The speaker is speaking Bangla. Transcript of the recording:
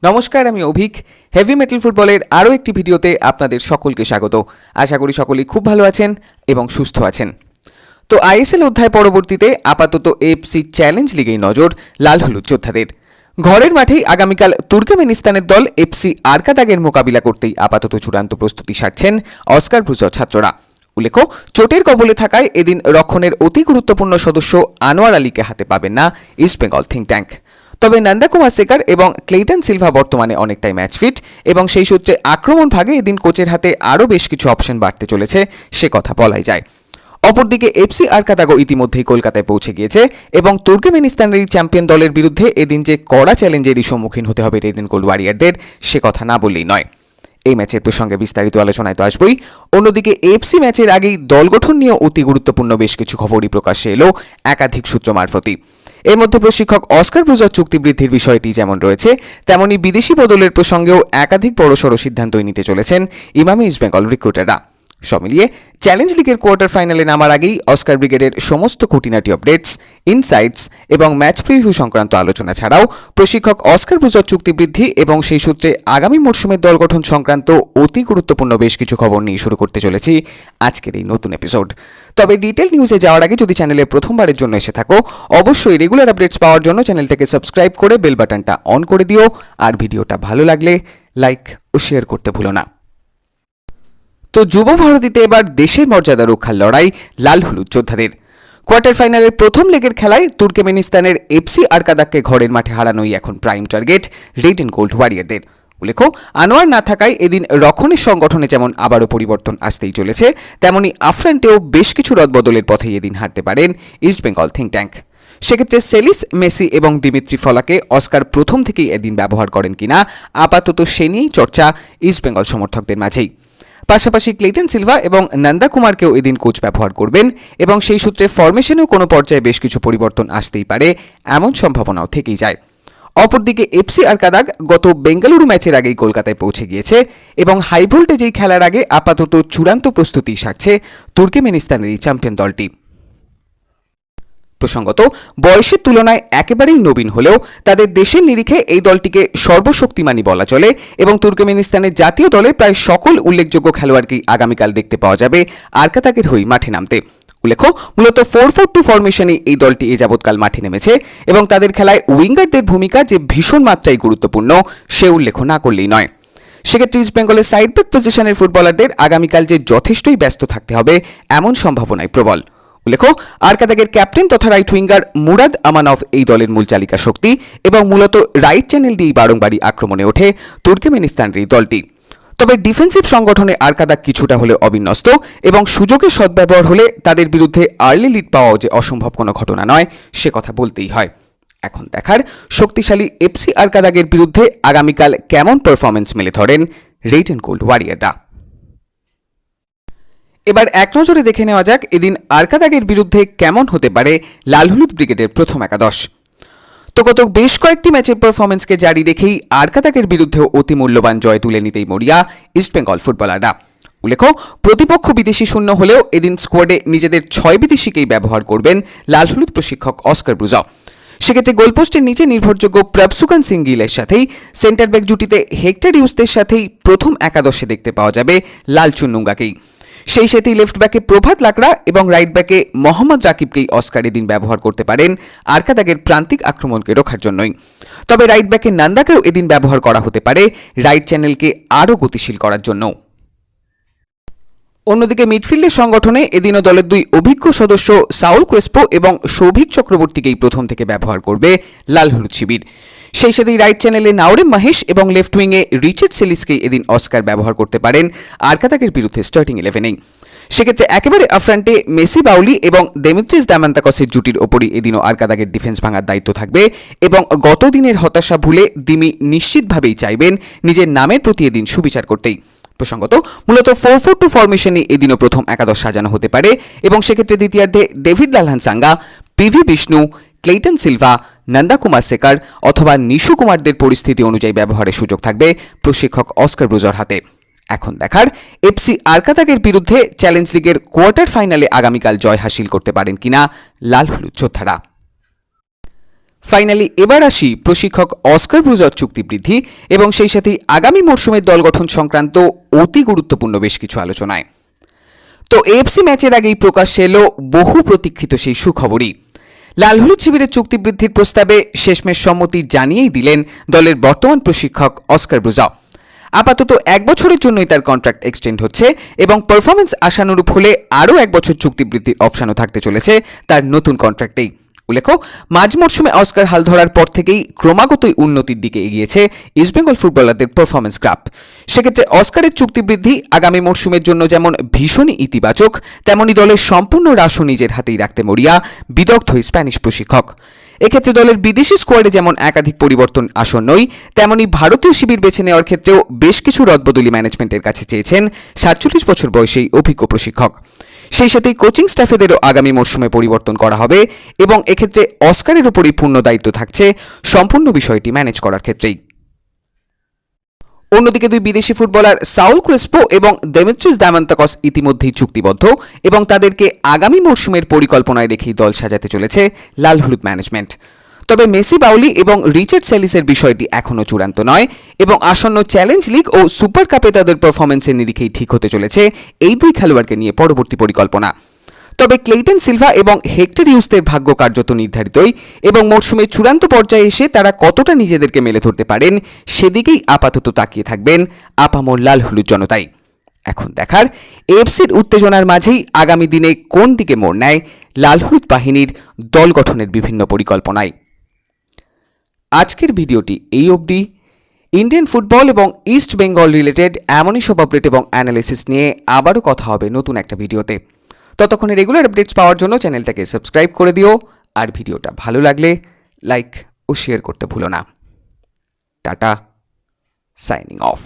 নমস্কার, আমি অভিক। হেভি মেটাল ফুটবলের আরও একটি ভিডিওতে আপনাদের সকলকে স্বাগত। আশা করি সকলেই খুব ভালো আছেন এবং সুস্থ আছেন। তো আইএসএল অধ্যায় পরবর্তীতে আপাতত এফসি চ্যালেঞ্জ লিগেই নজর লাল হলুদ যোদ্ধাদের। ঘরের মাঠেই আগামীকাল তুর্কমেনিস্তানের দল এফসি আরকাদাগের মোকাবিলা করতেই আপাতত চূড়ান্ত প্রস্তুতি সারছেন অস্কার ব্রুজর ছাত্ররা। উল্লেখ্য, চোটের কবলে থাকায় এদিন রক্ষণের অতি গুরুত্বপূর্ণ সদস্য আনোয়ার আলীকে হাতে পাবেন না ইস্টবেঙ্গল থিঙ্ক ট্যাঙ্ক। তবে নন্দা কুমার সেকার এবং ক্লেটন সিলভা বর্তমানে অনেকটাই ম্যাচ ফিট এবং সেই সূত্রে আক্রমণ ভাগে এদিন কোচের হাতে আরও বেশ কিছু অপশন বাড়তে চলেছে, সে কথা বলাই যায়। অপরদিকে এফসি আরকাদাগো ইতিমধ্যেই কলকাতায় পৌঁছে গিয়েছে এবং তুর্কমেনিস্তানের চ্যাম্পিয়ন দলের বিরুদ্ধে এদিন যে কড়া চ্যালেঞ্জেরই সম্মুখীন হতে হবে রেড অ্যান্ড গোল্ড ওয়ারিয়ারদের, সে কথা না বললেই নয়। এই ম্যাচের প্রসঙ্গে বিস্তারিত আলোচনায় তো আসবই। অন্যদিকে এফসি ম্যাচের আগেই দল গঠন নিয়ে অতি গুরুত্বপূর্ণ বেশ কিছু খবরই প্রকাশ্যে এলো একাধিক সূত্র মারফতই। এর মধ্যে প্রশিক্ষক অস্কার ব্রুজর চুক্তি বৃদ্ধির বিষয়টি যেমন রয়েছে, তেমনি বিদেশি বদলের প্রসঙ্গেও একাধিক বড়সড় সিদ্ধান্তই নিতে চলেছেন ইমামি ইস্টবেঙ্গল রিক্রুটাররা। সব মিলিয়ে চ্যালেঞ্জ লিগের কোয়ার্টার ফাইনালে নামার আগেই অস্কার ব্রিগেডের সমস্ত খুঁটিনাটি আপডেটস, ইনসাইটস এবং ম্যাচ প্রিভিউ সংক্রান্ত আলোচনা ছাড়াও প্রশিক্ষক অস্কার ব্রুজর চুক্তি বৃদ্ধি এবং সেই সূত্রে আগামী মরশুমের দল গঠন সংক্রান্ত অতি গুরুত্বপূর্ণ বেশ কিছু খবর নিয়ে শুরু করতে চলেছি আজকের এই নতুন এপিসোড। তবে ডিটেল নিউজে যাওয়ার আগে যদি চ্যানেলে প্রথমবারের জন্য এসে থাকো, অবশ্যই রেগুলার আপডেটস পাওয়ার জন্য চ্যানেলটাকে সাবস্ক্রাইব করে বেল বাটনটা অন করে দিও, আর ভিডিওটা ভালো লাগলে লাইক ও শেয়ার করতে ভুলো না। তো যুব ভারতীতে এবার দেশের মর্যাদা রক্ষার লড়াই লাল হলুদ যোদ্ধাদের। কোয়ার্টার ফাইনালের প্রথম লেগের খেলায় তুর্কমেনিস্তানের এফসি আরকাদাগকে ঘরের মাঠে হারানোই এখন prime target red and gold ওয়ারিয়ারদের। উল্লেখ্য, আনোয়ার না থাকায় এদিন রক্ষণের সংগঠনে যেমন আবারও পরিবর্তন আসতেই চলেছে, তেমনি আফ্রান্টেও বেশ কিছু রদবদলের পথেই এদিন হারতে পারেন ইস্টবেঙ্গল থিঙ্ক ট্যাঙ্ক। সেক্ষেত্রে সেলিস, মেসি এবং দিমিত্রি ফলাকে অস্কার প্রথম থেকেই এদিন ব্যবহার করেন কিনা আপাতত সে নিয়েই চর্চা ইস্টবেঙ্গল সমর্থকদের মাঝেই। পাশাপাশি ক্লেটন সিলভা এবং নন্দা কুমারকেও এদিন কোচ ব্যবহার করবেন এবং সেই সূত্রে ফরমেশনেও কোনো পর্যায়ে বেশ কিছু পরিবর্তন আসতেই পারে, এমন সম্ভাবনাও থেকেই যায়। অপরদিকে এফসি আরকাদাগ গত বেঙ্গালুরু ম্যাচের আগেই কলকাতায় পৌঁছে গিয়েছে এবং হাই ভোল্টেজেই খেলার আগে আপাতত চূড়ান্ত প্রস্তুতি সারছে তুর্কমেনিস্তানের এই চ্যাম্পিয়ন দলটি। প্রসঙ্গত, বয়সের তুলনায় একেবারেই নবীন হলেও তাদের দেশের নিরিখে এই দলটিকে সর্বশক্তিমানই বলা চলে এবং তুর্কমেনিস্তানের জাতীয় দলের প্রায় সকল উল্লেখযোগ্য খেলোয়াড়কেই আগামীকাল দেখতে পাওয়া যাবে আরকাদাগের হয়ে মাঠে নামতে। উল্লেখ্য, মূলত 4-4-2 ফরমেশনে এই দলটি এ যাবৎকাল মাঠে নেমেছে এবং তাদের খেলায় উইঙ্গারদের ভূমিকা যে ভীষণ মাত্রায় গুরুত্বপূর্ণ, সে উল্লেখ না করলেই নয়। সেক্ষেত্রে ইস্ট বেঙ্গলের সাইড ব্যাক পজিশনের ফুটবলারদের আগামীকাল যে যথেষ্টই ব্যস্ত থাকতে হবে, এমন সম্ভাবনাই প্রবল। উল্লেখ্য, আরকাদাগের ক্যাপ্টেন তথা রাইট উইঙ্গার মুরাদ আমানভ এই দলের মূল চালিকা শক্তি এবং মূলত রাইট চ্যানেল দিয়েই বারংবারই আক্রমণে ওঠে তুর্কমেনিস্তানের এই দলটি। তবে ডিফেন্সিভ সংগঠনে আরকাদাগ কিছুটা হলে অবিন্যস্ত এবং সুযোগের সদ্ব্যবহার হলে তাদের বিরুদ্ধে আর্লি লিড পাওয়াও যে অসম্ভব কোনো ঘটনা নয়, সে কথা বলতেই হয়। এখন দেখার শক্তিশালী এফসি আরকাদাগের বিরুদ্ধে আগামীকাল কেমন পারফরমেন্স মেলে ধরেন রেড অ্যান্ড গোল্ড ওয়ারিয়াররা। এবার এক নজরে দেখে নেওয়া যাক এদিন আরকাদাগের বিরুদ্ধে কেমন হতে পারে লাল হলুদ ব্রিগেডের প্রথম একাদশ। তো গত বেশ কয়েকটি ম্যাচের পারফরমেন্সকে জারি রেখেই আরকাদাগের বিরুদ্ধে অতি মূল্যবান জয় তুলে নিতেই মরিয়া ইস্টবেঙ্গল ফুটবলাররা। উল্লেখ্য, প্রতিপক্ষ বিদেশি শূন্য হলেও এদিন স্কোয়াডে নিজেদের 6 বিদেশিকেই ব্যবহার করবেন লাল হলুদ প্রশিক্ষক অস্কার ব্রুজর। সেক্ষেত্রে গোলপোস্টের নিচে নির্ভরযোগ্য প্রভসুকান সিং গিলের সাথেই সেন্টার ব্যাক জুটিতে হেক্টর ইউসদের সাথেই প্রথম একাদশে দেখতে পাওয়া যাবে লাল চুন্নুঙ্গাকেই। সেই সাথেই লেফট ব্যাকে প্রভাত লাকড়া এবং রাইট ব্যাকে মোহাম্মদ জাকিবকেই অস্কার এদিন ব্যবহার করতে পারেন আরকাদাগের প্রান্তিক আক্রমণকে রোখার জন্যই। তবে রাইট ব্যাকে নন্দাকেও এদিন ব্যবহার করা হতে পারে রাইট চ্যানেলকে আরও গতিশীল করার জন্য। অন্যদিকে মিডফিল্ডের সংগঠনে এদিনও দলের দুই অভিজ্ঞ সদস্য সাউল ক্রেসপো এবং সৌভিক চক্রবর্তীকেই প্রথম থেকে ব্যবহার করবে লাল হলুদ শিবির। সেই সাথেই রাইট চ্যানেলে নাওরেম মাহেশ এবং লেফট উইংয়ে রিচার্ড সেলিসকেই এদিন অস্কার ব্যবহার করতে পারেন আরকাদাগের বিরুদ্ধে স্টার্টিং 11-এই। সেক্ষেত্রে একেবারে আফ্রান্টে মেসি বাউলি এবং দেমিত্রিস দামান্তাকসের জুটির ওপরই এদিনও আরকাদাগের ডিফেন্স ভাঙার দায়িত্ব থাকবে এবং গত দিনের হতাশা ভুলে দিমি নিশ্চিতভাবেই চাইবেন নিজের নামের প্রতি এদিন সুবিচার করতেই। প্রসঙ্গত, মূলত 4-4-2 ফরমেশনে এদিনও প্রথম একাদশ সাজানো হতে পারে এবং সেক্ষেত্রে দ্বিতীয়ার্ধে David Lalhlansanga, PV Vishnu, Clayton Silva, Nanda Kumar Sekar অথবা নিশু কুমারদের পরিস্থিতি অনুযায়ী ব্যবহারের সুযোগ থাকবে প্রশিক্ষক অস্কার ব্রুজর হাতে। এখন দেখার এফসি আরকাদাগের বিরুদ্ধে চ্যালেঞ্জ লিগের কোয়ার্টার ফাইনালে আগামীকাল জয় হাসিল করতে পারেন কিনা লাল হলুদ যোদ্ধারা। ফাইনালি এবার আসি প্রশিক্ষক অস্কার ব্রুজার চুক্তি বৃদ্ধি এবং সেই সাথে আগামী মরশুমের দল গঠন সংক্রান্ত অতি গুরুত্বপূর্ণ বেশ কিছু আলোচনায়। তো এএফসি ম্যাচের আগেই প্রকাশ্যে এলো বহু প্রতীক্ষিত সেই সুখবরই। লাল হলুদ শিবিরের চুক্তি বৃদ্ধির প্রস্তাবে শেষমেশ সম্মতি জানিয়েই দিলেন দলের বর্তমান প্রশিক্ষক অস্কার ব্রুজা। আপাতত 1 বছরের জন্যই তার কন্ট্রাক্ট এক্সটেন্ড হচ্ছে এবং পারফরমেন্স আশানুরূপ হলে আরও 1 বছর চুক্তি বৃদ্ধির অপশনও থাকতে চলেছে তার নতুন কন্ট্রাক্টেই। উল্লেখ্য, মাঝ মরশুমে অস্কার হাল ধরার পর থেকেই ক্রমাগতই উন্নতির দিকে এগিয়েছে ইস্টবেঙ্গল ফুটবলারদের পারফরমেন্স গ্রাফ। সেক্ষেত্রে অস্কারের চুক্তি বৃদ্ধি আগামী মরশুমের জন্য যেমন ভীষণই ইতিবাচক, তেমনি দলের সম্পূর্ণ রাশু নিজের হাতেই রাখতে মরিয়া বিদগ্ধ স্প্যানিশ প্রশিক্ষক। এক্ষেত্রে দলের বিদেশি স্কোয়াডে যেমন একাধিক পরিবর্তন আসন্নই, তেমনি ভারতীয় শিবির বেছে নেওয়ার ক্ষেত্রেও বেশ কিছু রদবদলি ম্যানেজমেন্টের কাছে চেয়েছেন 47 বছর বয়সী অভিজ্ঞ প্রশিক্ষক। সেই সাথেই কোচিং স্টাফেদেরও আগামী মরশুমে পরিবর্তন করা হবে এবং এক্ষেত্রে অস্কারের উপরই পূর্ণ দায়িত্ব থাকছে সম্পূর্ণ বিষয়টি ম্যানেজ করার ক্ষেত্রেই। অন্যদিকে দুই বিদেশি ফুটবলার সাউল ক্রেসপো এবং দেমেত্রিস দামান্তাকস ইতিমধ্যেই চুক্তিবদ্ধ এবং তাদেরকে আগামী মরশুমের পরিকল্পনায় রেখেই দল সাজাতে চলেছে লাল হলুদ ম্যানেজমেন্ট। তবে মেসি বাউলি এবং রিচার্ড সেলিসের বিষয়টি এখনও চূড়ান্ত নয় এবং আসন্ন চ্যালেঞ্জ লিগ ও সুপার কাপে তাদের পারফরমেন্সের নিরিখেই ঠিক হতে চলেছে এই দুই খেলোয়াড়কে নিয়ে পরবর্তী পরিকল্পনা। তবে ক্লেইটন সিলভা এবং হেক্টর হিউজদের ভাগ্য কার্যত নির্ধারিতই এবং মরশুমের চূড়ান্ত পর্যায়ে এসে তারা কতটা নিজেদেরকে মেলে ধরতে পারেন সেদিকেই আপাতত তাকিয়ে থাকবেন আপামর লাল হলুদ জনতাই। এখন দেখার এএফসির উত্তেজনার মাঝেই আগামী দিনে কোন দিকে মোড় নেয় লাল হলুদ বাহিনীর দল গঠনের বিভিন্ন পরিকল্পনায়। আজকের ভিডিওটি এই অবধি। ইন্ডিয়ান ফুটবল এবং ইস্ট বেঙ্গল রিলেটেড এমনই সব আপডেট এবং অ্যানালিসিস নিয়ে আবারও কথা হবে নতুন একটা ভিডিওতে। ততক্ষণে রেগুলার আপডেটস পাওয়ার জন্য চ্যানেলটাকে সাবস্ক্রাইব করে দিও, আর ভিডিওটা ভালো লাগলে লাইক ও শেয়ার করতে ভুলো না। Tata, signing off.